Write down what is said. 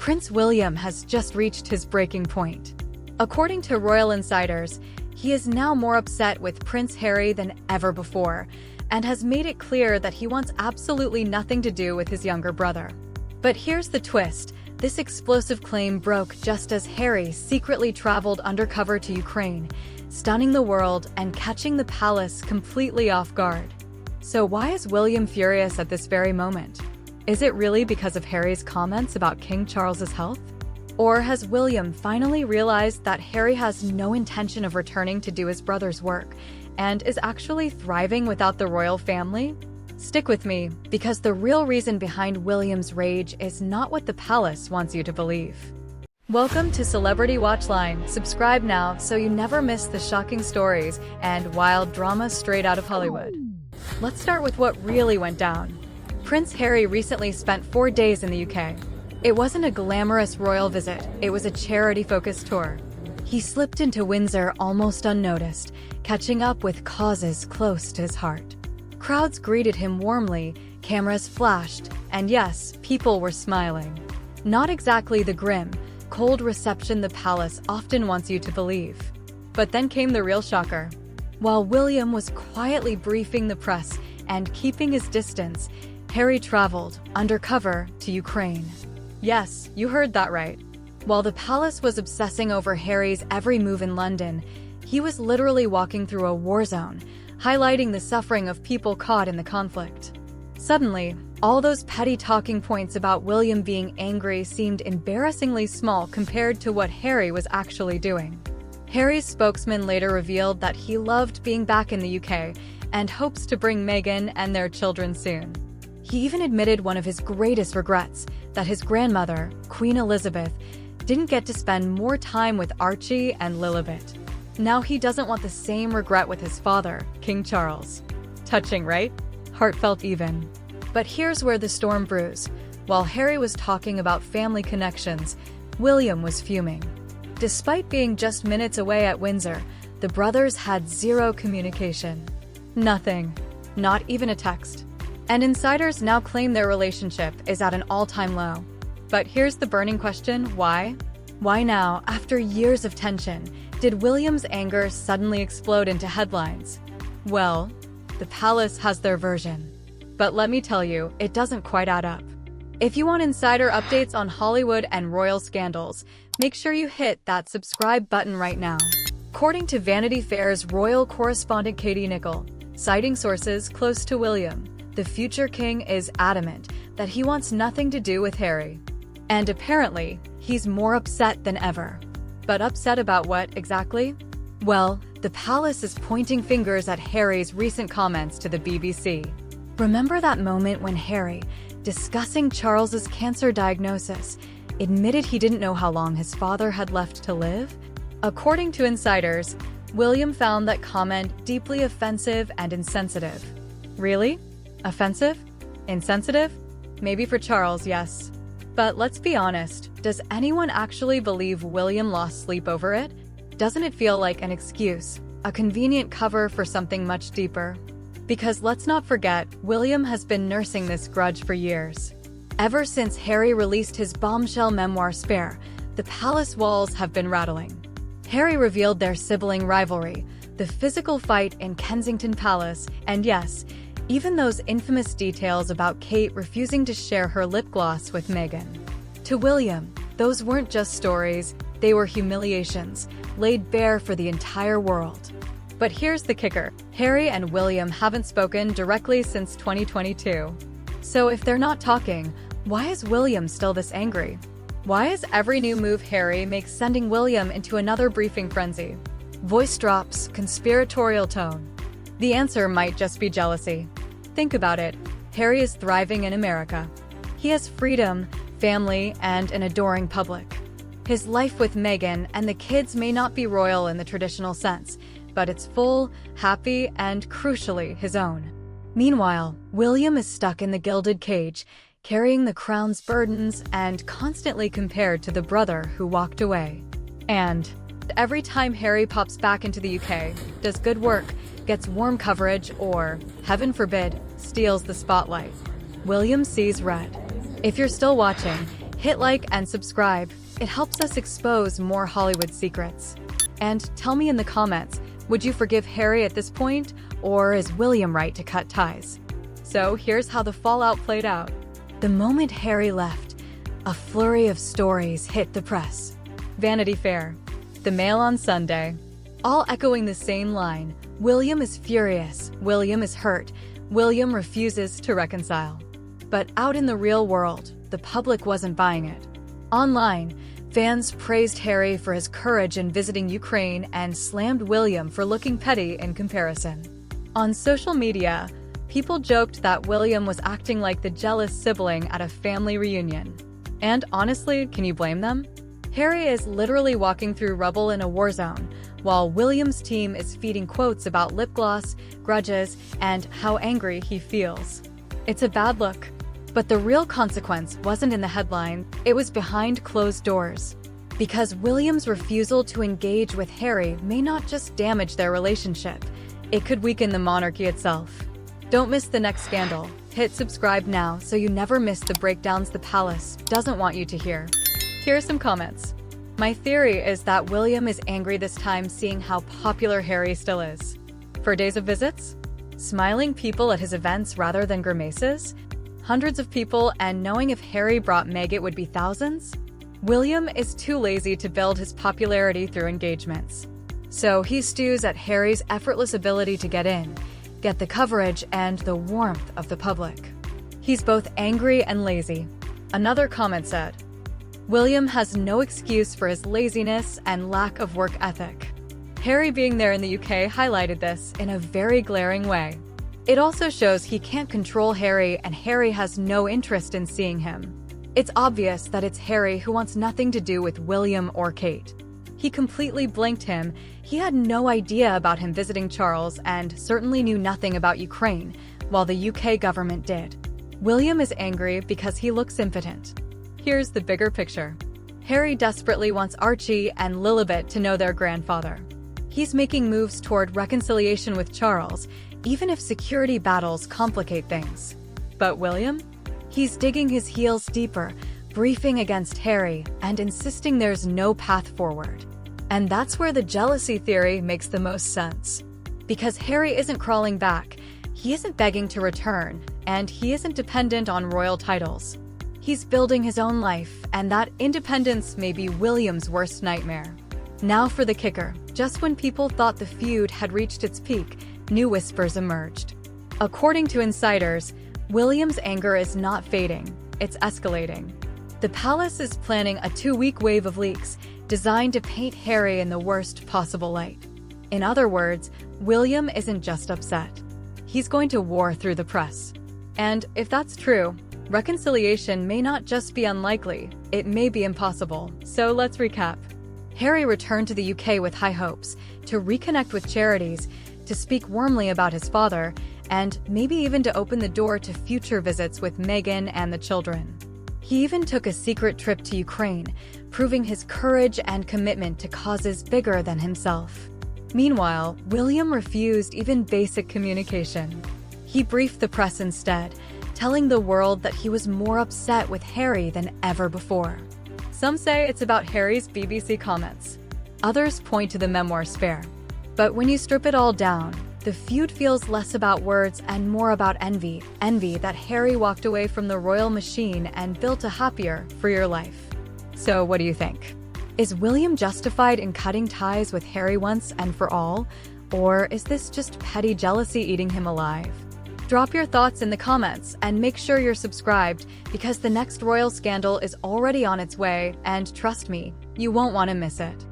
Prince William has just reached his breaking point. According to royal insiders, he is now more upset with Prince Harry than ever before, and has made it clear that he wants absolutely nothing to do with his younger brother. But here's the twist. This explosive claim broke just as Harry secretly traveled undercover to Ukraine, stunning the world and catching the palace completely off guard. So why is William furious at this very moment? Is it really because of Harry's comments about King Charles's health? Or has William finally realized that Harry has no intention of returning to do his brother's work and is actually thriving without the royal family? Stick with me, because the real reason behind William's rage is not what the palace wants you to believe. Welcome to Celebrity Watchline. Subscribe now so you never miss the shocking stories and wild drama straight out of Hollywood. Let's start with what really went down. Prince Harry recently spent 4 days in the UK. It wasn't a glamorous royal visit, it was a charity-focused tour. He slipped into Windsor almost unnoticed, catching up with causes close to his heart. Crowds greeted him warmly, cameras flashed, and yes, people were smiling. Not exactly the grim, cold reception the palace often wants you to believe. But then came the real shocker. While William was quietly briefing the press and keeping his distance, Harry traveled, undercover, to Ukraine. Yes, you heard that right. While the palace was obsessing over Harry's every move in London, he was literally walking through a war zone, highlighting the suffering of people caught in the conflict. Suddenly, all those petty talking points about William being angry seemed embarrassingly small compared to what Harry was actually doing. Harry's spokesman later revealed that he loved being back in the UK and hopes to bring Meghan and their children soon. He even admitted one of his greatest regrets, that his grandmother, Queen Elizabeth, didn't get to spend more time with Archie and Lilibet. Now he doesn't want the same regret with his father, King Charles. Touching, right? Heartfelt even. But here's where the storm brews. While Harry was talking about family connections, William was fuming. Despite being just minutes away at Windsor, the brothers had zero communication. Nothing. Not even a text. And insiders now claim their relationship is at an all-time low. But here's the burning question, why? Why now, after years of tension, did William's anger suddenly explode into headlines? Well, the palace has their version. But let me tell you, it doesn't quite add up. If you want insider updates on Hollywood and royal scandals, make sure you hit that subscribe button right now. According to Vanity Fair's royal correspondent Katie Nicholl, citing sources close to William, the future king is adamant that he wants nothing to do with Harry. And apparently, he's more upset than ever. But upset about what, exactly? Well, the palace is pointing fingers at Harry's recent comments to the BBC. Remember that moment when Harry, discussing Charles's cancer diagnosis, admitted he didn't know how long his father had left to live? According to insiders, William found that comment deeply offensive and insensitive. Really? Offensive? Insensitive? Maybe for Charles, yes. But let's be honest, does anyone actually believe William lost sleep over it? Doesn't it feel like an excuse, a convenient cover for something much deeper? Because let's not forget, William has been nursing this grudge for years. Ever since Harry released his bombshell memoir Spare, the palace walls have been rattling. Harry revealed their sibling rivalry, the physical fight in Kensington Palace, and yes, even those infamous details about Kate refusing to share her lip gloss with Meghan. To William, those weren't just stories, they were humiliations, laid bare for the entire world. But here's the kicker. Harry and William haven't spoken directly since 2022. So if they're not talking, why is William still this angry? Why is every new move Harry makes sending William into another briefing frenzy? Voice drops, conspiratorial tone. The answer might just be jealousy. Think about it. Harry is thriving in America. He has freedom, family, and an adoring public. His life with Meghan and the kids may not be royal in the traditional sense, but it's full, happy, and crucially his own. Meanwhile, William is stuck in the gilded cage, carrying the crown's burdens and constantly compared to the brother who walked away. And every time Harry pops back into the UK, does good work, gets warm coverage, or, heaven forbid, steals the spotlight, William sees red. If you're still watching, Hit like and subscribe. It helps us expose more Hollywood secrets. And tell me in the comments, would you forgive Harry at this point, or is William right to cut ties? So here's how the fallout played out. The moment Harry left, a flurry of stories hit the press. Vanity Fair, the Mail on Sunday, all echoing the same line: William is furious, William is hurt, William refuses to reconcile. But out in the real world, the public wasn't buying it. Online, fans praised Harry for his courage in visiting Ukraine and slammed William for looking petty in comparison. On social media, people joked that William was acting like the jealous sibling at a family reunion. And honestly, can you blame them? Harry is literally walking through rubble in a war zone, while William's team is feeding quotes about lip gloss, grudges, and how angry he feels. It's a bad look. But the real consequence wasn't in the headline, it was behind closed doors. Because William's refusal to engage with Harry may not just damage their relationship, it could weaken the monarchy itself. Don't miss the next scandal. Hit subscribe now so you never miss the breakdowns the palace doesn't want you to hear. Here are some comments. My theory is that William is angry this time seeing how popular Harry still is. For days of visits? Smiling people at his events rather than grimaces? Hundreds of people, and knowing if Harry brought Meg it would be thousands? William is too lazy to build his popularity through engagements. So he stews at Harry's effortless ability to get in, get the coverage and the warmth of the public. He's both angry and lazy. Another comment said, William has no excuse for his laziness and lack of work ethic. Harry being there in the UK highlighted this in a very glaring way. It also shows he can't control Harry and Harry has no interest in seeing him. It's obvious that it's Harry who wants nothing to do with William or Kate. He completely blinked him. He had no idea about him visiting Charles and certainly knew nothing about Ukraine, while the UK government did. William is angry because he looks impotent. Here's the bigger picture. Harry desperately wants Archie and Lilibet to know their grandfather. He's making moves toward reconciliation with Charles, even if security battles complicate things. But William? He's digging his heels deeper, briefing against Harry, and insisting there's no path forward. And that's where the jealousy theory makes the most sense. Because Harry isn't crawling back, he isn't begging to return, and he isn't dependent on royal titles. He's building his own life, and that independence may be William's worst nightmare. Now for the kicker. Just when people thought the feud had reached its peak, new whispers emerged. According to insiders, William's anger is not fading, it's escalating. The palace is planning a 2-week wave of leaks designed to paint Harry in the worst possible light. In other words, William isn't just upset. He's going to war through the press. And if that's true, reconciliation may not just be unlikely, it may be impossible. So let's recap. Harry returned to the UK with high hopes, to reconnect with charities, to speak warmly about his father, and maybe even to open the door to future visits with Meghan and the children. He even took a secret trip to Ukraine, proving his courage and commitment to causes bigger than himself. Meanwhile, William refused even basic communication. He briefed the press instead, telling the world that he was more upset with Harry than ever before. Some say it's about Harry's BBC comments. Others point to the memoir spare. But when you strip it all down, the feud feels less about words and more about envy. Envy that Harry walked away from the royal machine and built a happier, freer life. So what do you think? Is William justified in cutting ties with Harry once and for all? Or is this just petty jealousy eating him alive? Drop your thoughts in the comments and make sure you're subscribed because the next royal scandal is already on its way and trust me, you won't want to miss it.